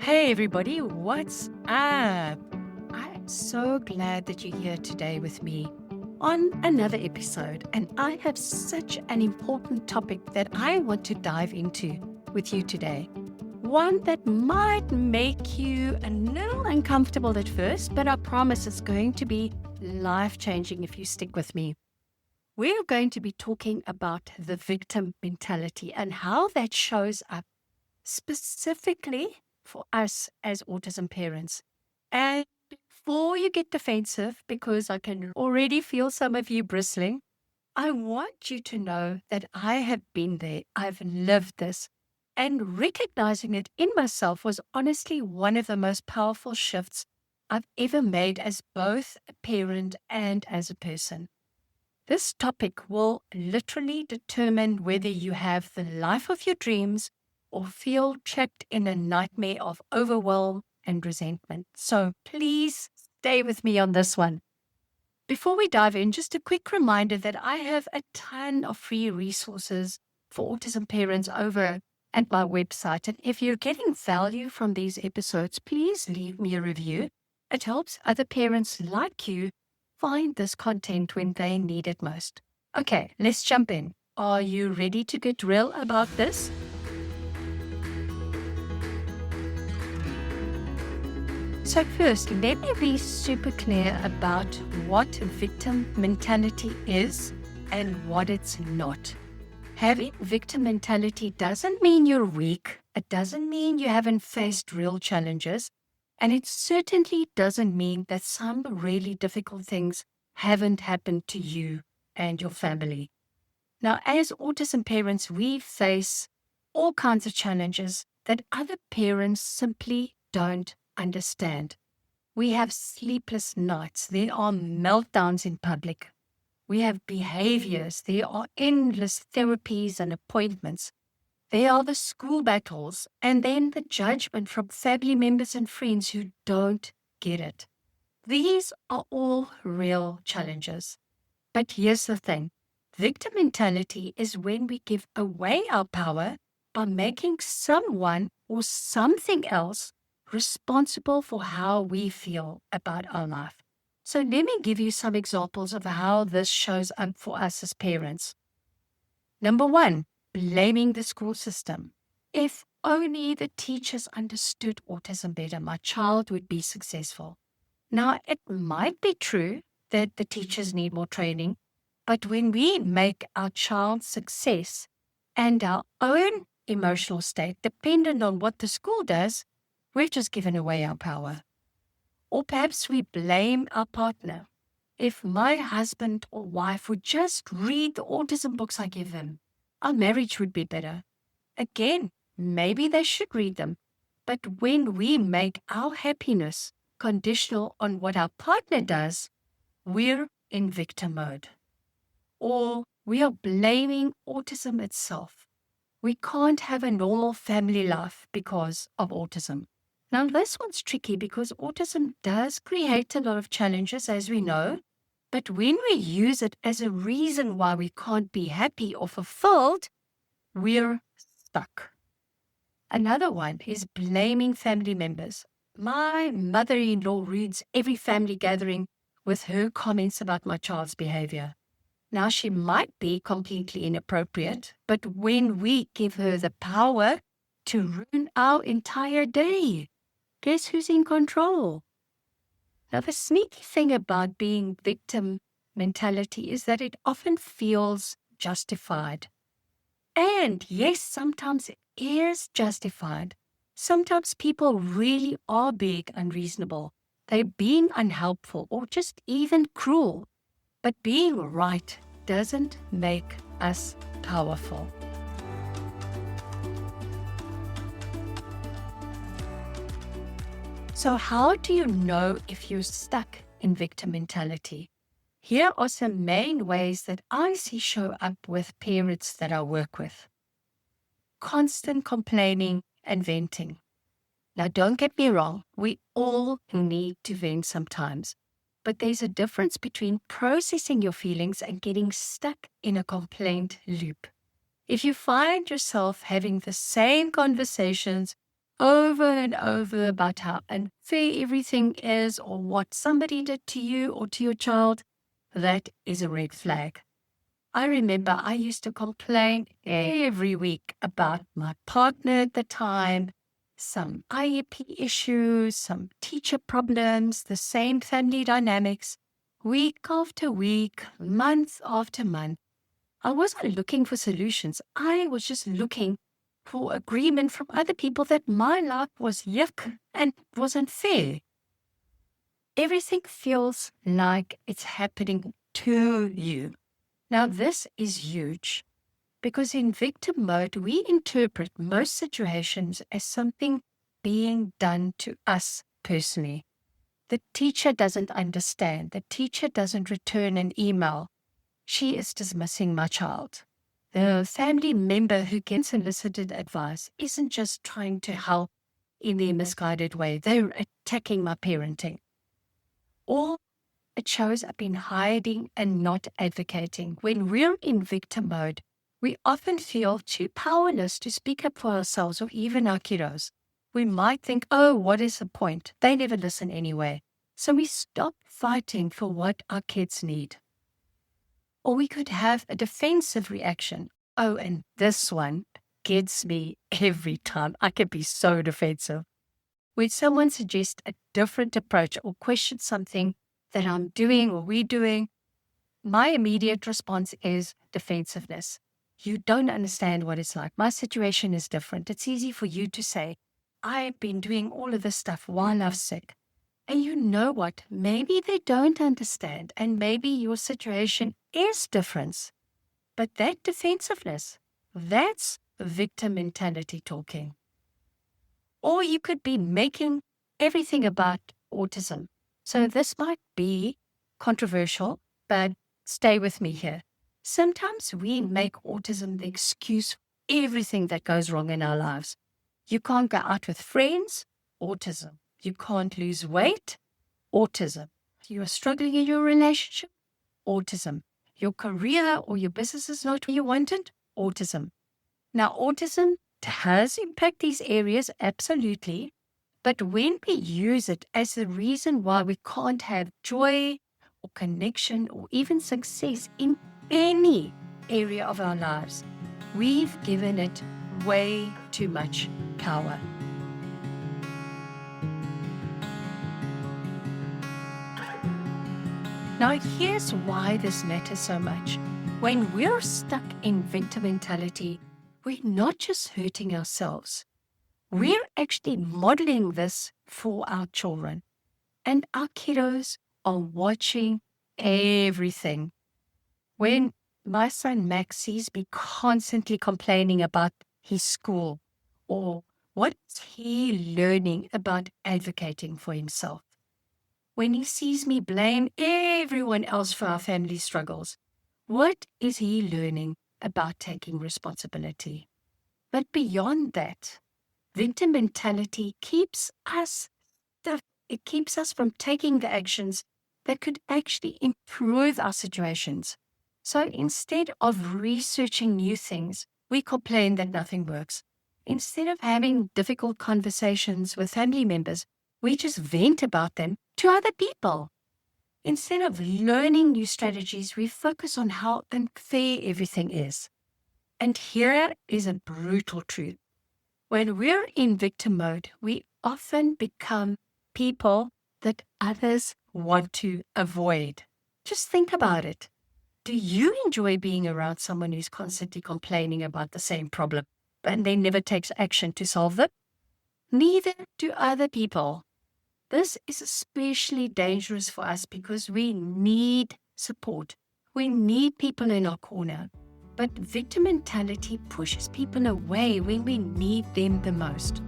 Hey everybody, what's up? I'm so glad that you're here today with me on another episode, and I have such an important topic that I want to dive into with you today. One that might make you a little uncomfortable at first, but I promise it's going to be life-changing if you stick with me. We're going to be talking about the victim mentality and how that shows up specifically for us as autism parents. And before you get defensive, because I can already feel some of you bristling, I want you to know that I have been there. I've lived this. And recognizing it in myself was honestly one of the most powerful shifts I've ever made as both a parent and as a person. This topic will literally determine whether you have the life of your dreams or feel trapped in a nightmare of overwhelm and resentment. So please stay with me on this one. Before we dive in, just a quick reminder that I have a ton of free resources for autism parents over at my website. And if you're getting value from these episodes, please leave me a review. It helps other parents like you find this content when they need it most. Okay, let's jump in. Are you ready to get real about this? So first, let me be super clear about what victim mentality is and what it's not. Having victim mentality doesn't mean you're weak. It doesn't mean you haven't faced real challenges. And it certainly doesn't mean that some really difficult things haven't happened to you and your family. Now, as autism parents, we face all kinds of challenges that other parents simply don't understand. We have sleepless nights. There are meltdowns in public. We have behaviors. There are endless therapies and appointments. There are the school battles, and then the judgment from family members and friends who don't get it. These are all real challenges. But here's the thing. Victim mentality is when we give away our power by making someone or something else responsible for how we feel about our life. So let me give you some examples of how this shows up for us as parents. Number one, blaming the school system. If only the teachers understood autism better, my child would be successful. Now, it might be true that the teachers need more training, but when we make our child's success and our own emotional state dependent on what the school does, we've just given away our power. Or perhaps we blame our partner. If my husband or wife would just read the autism books I give them, our marriage would be better. Again, maybe they should read them. But when we make our happiness conditional on what our partner does, we're in victim mode. Or we are blaming autism itself. We can't have a normal family life because of autism. Now, this one's tricky because autism does create a lot of challenges, as we know. But when we use it as a reason why we can't be happy or fulfilled, we're stuck. Another one is blaming family members. My mother-in-law ruins every family gathering with her comments about my child's behavior. Now, she might be completely inappropriate, but when we give her the power to ruin our entire day, guess who's in control? Now, the sneaky thing about being victim mentality is that it often feels justified. And yes, sometimes it is justified. Sometimes people really are being unreasonable. They're being unhelpful or just even cruel. But being right doesn't make us powerful. So how do you know if you're stuck in victim mentality? Here are some main ways that I see show up with parents that I work with. Constant complaining and venting. Now, don't get me wrong, we all need to vent sometimes. But there's a difference between processing your feelings and getting stuck in a complaint loop. If you find yourself having the same conversations over and over about how unfair everything is or what somebody did to you or to your child, that is a red flag. I remember I used to complain every week about my partner at the time, some IEP issues, some teacher problems, the same family dynamics, week after week, month after month. I wasn't looking for solutions. I was just looking for agreement from other people that my life was yuck and wasn't fair. Everything feels like it's happening to you. Now, this is huge because in victim mode, we interpret most situations as something being done to us personally. The teacher doesn't understand. The teacher doesn't return an email. She is dismissing my child. The family member who gets solicited advice isn't just trying to help in their misguided way. They're attacking my parenting. Or it shows up in hiding and not advocating. When we're in victim mode, we often feel too powerless to speak up for ourselves or even our kiddos. We might think, oh, what is the point? They never listen anyway. So we stop fighting for what our kids need. Or we could have a defensive reaction. Oh, and this one gets me every time. I can be so defensive. When someone suggests a different approach or questions something that I'm doing or we're doing, my immediate response is defensiveness. You don't understand what it's like. My situation is different. It's easy for you to say, I've been doing all of this stuff while I'm sick. And you know what? Maybe they don't understand, and maybe your situation is different. But that defensiveness, that's victim mentality talking. Or you could be making everything about autism. So this might be controversial, but stay with me here. Sometimes we make autism the excuse for everything that goes wrong in our lives. You can't go out with friends, autism. You can't lose weight, autism. You are struggling in your relationship, autism. Your career or your business is not where you wanted, autism. Now, autism does impact these areas, absolutely. But when we use it as the reason why we can't have joy or connection or even success in any area of our lives, we've given it way too much power. Now, here's why this matters so much. When we're stuck in victim mentality, we're not just hurting ourselves. We're actually modeling this for our children. And our kiddos are watching everything. When my son Max sees me constantly complaining about his school, or what is he learning about advocating for himself? When he sees me blame everyone else for our family struggles, what is he learning about taking responsibility? But beyond that, victim mentality keeps us stuck. It keeps us from taking the actions that could actually improve our situations. So instead of researching new things, we complain that nothing works. Instead of having difficult conversations with family members, we just vent about them to other people. Instead of learning new strategies, we focus on how unfair everything is. And here is a brutal truth. When we're in victim mode, we often become people that others want to avoid. Just think about it. Do you enjoy being around someone who's constantly complaining about the same problem, but then never takes action to solve them? Neither do other people. This is especially dangerous for us because we need support. We need people in our corner. But victim mentality pushes people away when we need them the most.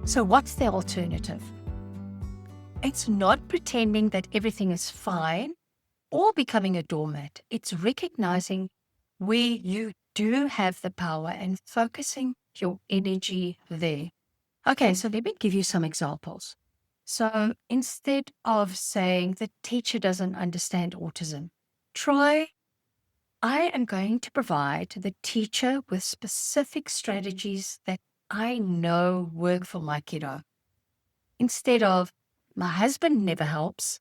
So what's the alternative? It's not pretending that everything is fine or becoming a doormat. It's recognizing where you do have the power and focusing your energy there. Okay, so let me give you some examples. So instead of saying the teacher doesn't understand autism, try I am going to provide the teacher with specific strategies that I know work for my kiddo. Instead of, my husband never helps,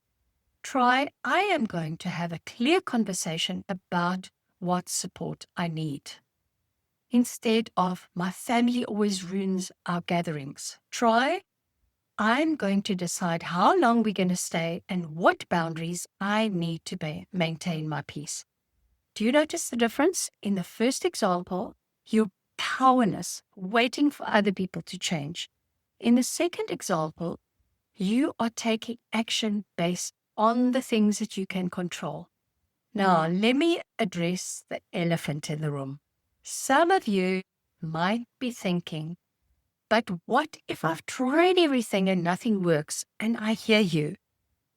try, I am going to have a clear conversation about what support I need. Instead of, my family always ruins our gatherings, try, I'm going to decide how long we're going to stay and what boundaries I need to maintain my peace. Do you notice the difference? In the first example, you're powerless, waiting for other people to change. In the second example, you are taking action based on the things that you can control. Now, let me address the elephant in the room. Some of you might be thinking, but what if I've tried everything and nothing works? And I hear you.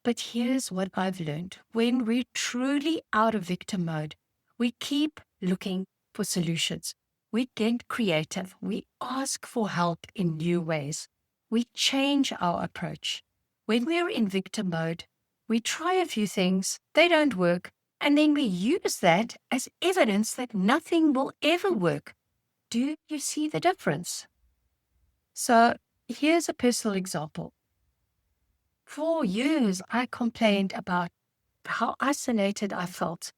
But here's what I've learned. When we're truly out of victim mode, we keep looking for solutions. We get creative. We ask for help in new ways. We change our approach. When we're in victim mode, we try a few things, they don't work, and then we use that as evidence that nothing will ever work. Do you see the difference? So here's a personal example. For years, I complained about how isolated I felt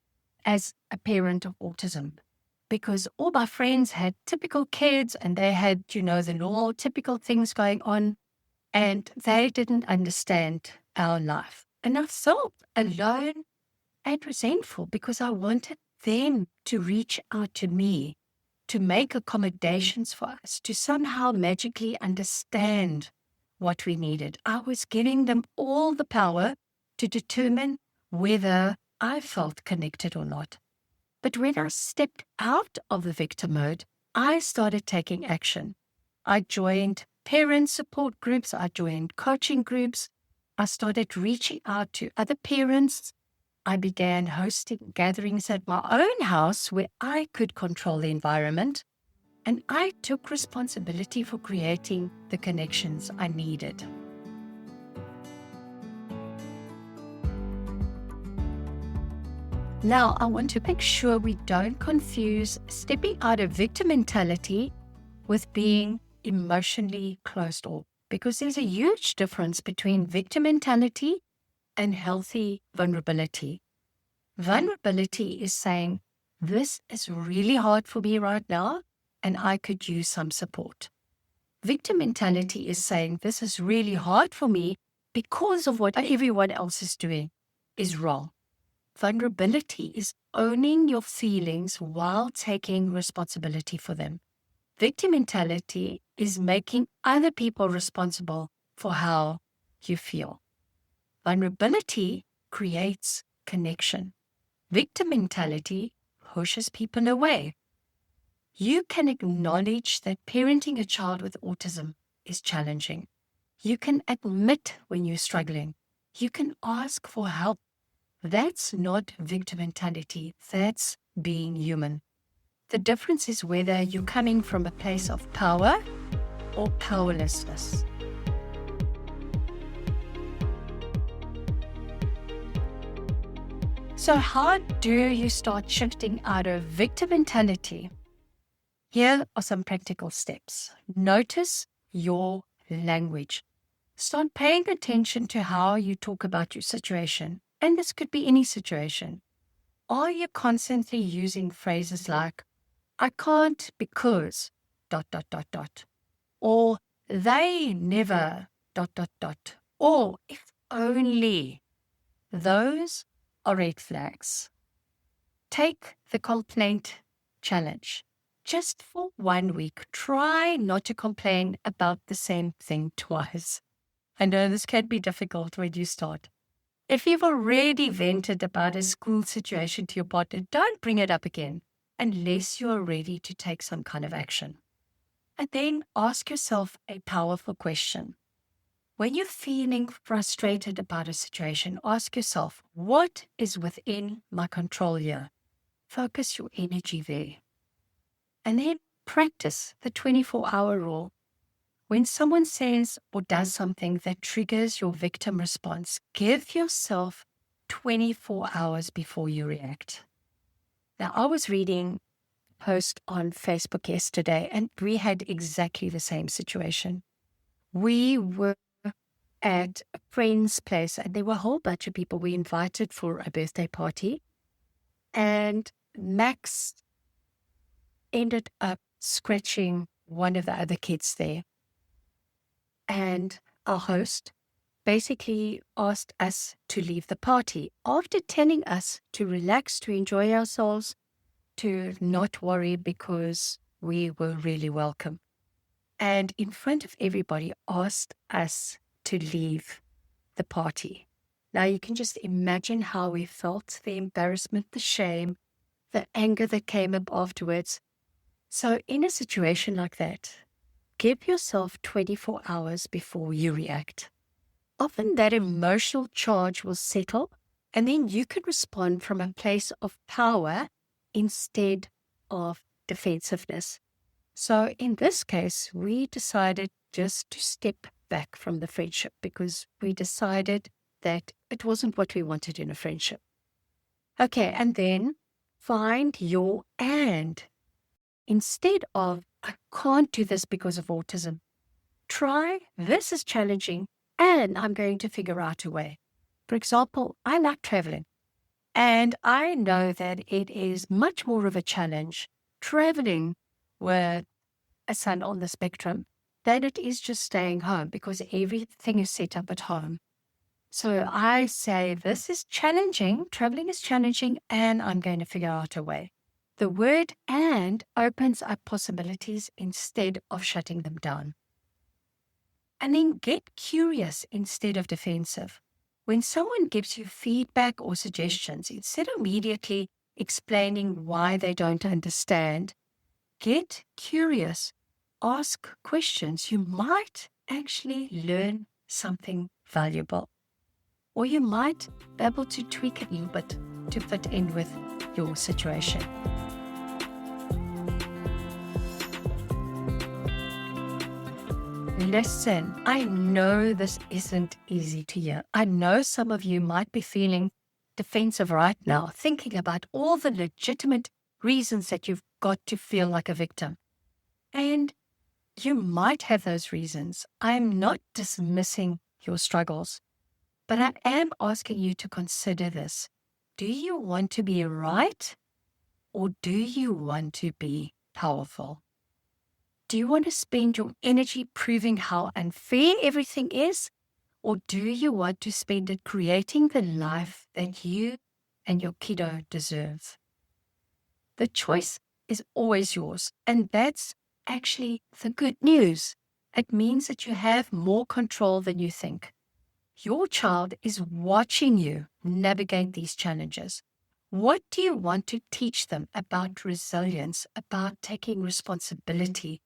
as a parent of autism because all my friends had typical kids and they had, the normal, typical things going on, and they didn't understand our life. And I felt alone and resentful because I wanted them to reach out to me, to make accommodations for us, to somehow magically understand what we needed. I was giving them all the power to determine whether I felt connected or not. But when I stepped out of the victim mode, I started taking action. I joined parent support groups. I joined coaching groups. I started reaching out to other parents. I began hosting gatherings at my own house where I could control the environment. And I took responsibility for creating the connections I needed. Now, I want to make sure we don't confuse stepping out of victim mentality with being emotionally closed off, because there's a huge difference between victim mentality and healthy vulnerability. Vulnerability is saying, this is really hard for me right now, and I could use some support. Victim mentality is saying, this is really hard for me because of what everyone else is doing is wrong. Vulnerability is owning your feelings while taking responsibility for them. Victim mentality is making other people responsible for how you feel. Vulnerability creates connection. Victim mentality pushes people away. You can acknowledge that parenting a child with autism is challenging. You can admit when you're struggling. You can ask for help. That's not victim mentality. That's being human. The difference is whether you're coming from a place of power or powerlessness. So how do you start shifting out of victim mentality? Here are some practical steps. Notice your language. Start paying attention to how you talk about your situation. And this could be any situation. Are you constantly using phrases like, I can't because ... or they never ... or if only? Those are red flags. Take the complaint challenge. Just for 1 week, try not to complain about the same thing twice. I know this can be difficult when you start. If you've already vented about a school situation to your partner, don't bring it up again unless you're ready to take some kind of action. And then ask yourself a powerful question. When you're feeling frustrated about a situation, ask yourself, what is within my control here? Focus your energy there. And then practice the 24-hour rule. When someone says or does something that triggers your victim response, give yourself 24 hours before you react. Now, I was reading a post on Facebook yesterday, and we had exactly the same situation. We were at a friend's place, and there were a whole bunch of people we invited for a birthday party. And Max ended up scratching one of the other kids there. And our host basically asked us to leave the party after telling us to relax, to enjoy ourselves, to not worry because we were really welcome. And in front of everybody asked us to leave the party. Now you can just imagine how we felt, the embarrassment, the shame, the anger that came up afterwards. So in a situation like that, give yourself 24 hours before you react. Often that emotional charge will settle, and then you can respond from a place of power instead of defensiveness. So in this case, we decided just to step back from the friendship because we decided that it wasn't what we wanted in a friendship. Okay, and then find your and. Instead of, I can't do this because of autism, try, this is challenging, and I'm going to figure out a way. For example, I like traveling, and I know that it is much more of a challenge traveling with a son on the spectrum than it is just staying home because everything is set up at home. So I say, this is challenging, traveling is challenging, and I'm going to figure out a way. The word and opens up possibilities instead of shutting them down. And then get curious instead of defensive. When someone gives you feedback or suggestions, instead of immediately explaining why they don't understand, get curious. Ask questions. You might actually learn something valuable. Or you might be able to tweak it a little bit to fit in with your situation. Listen, I know this isn't easy to hear. I know some of you might be feeling defensive right now, thinking about all the legitimate reasons that you've got to feel like a victim. And you might have those reasons. I'm not dismissing your struggles, but I am asking you to consider this. Do you want to be right, or do you want to be powerful? Do you want to spend your energy proving how unfair everything is, or do you want to spend it creating the life that you and your kiddo deserve? The choice is always yours, and that's actually the good news. It means that you have more control than you think. Your child is watching you navigate these challenges. What do you want to teach them about resilience, about taking responsibility,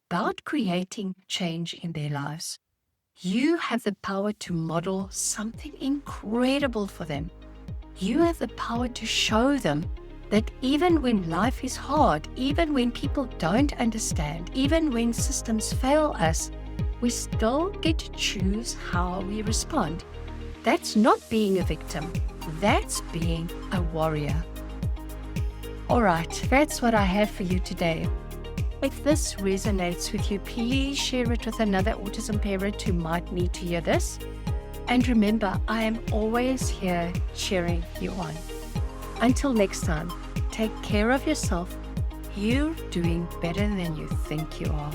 about creating change in their lives? You have the power to model something incredible for them. You have the power to show them that even when life is hard, even when people don't understand, even when systems fail us, we still get to choose how we respond. That's not being a victim. That's being a warrior. All right, that's what I have for you today. If this resonates with you, please share it with another autism parent who might need to hear this. And remember, I am always here cheering you on. Until next time, take care of yourself. You're doing better than you think you are.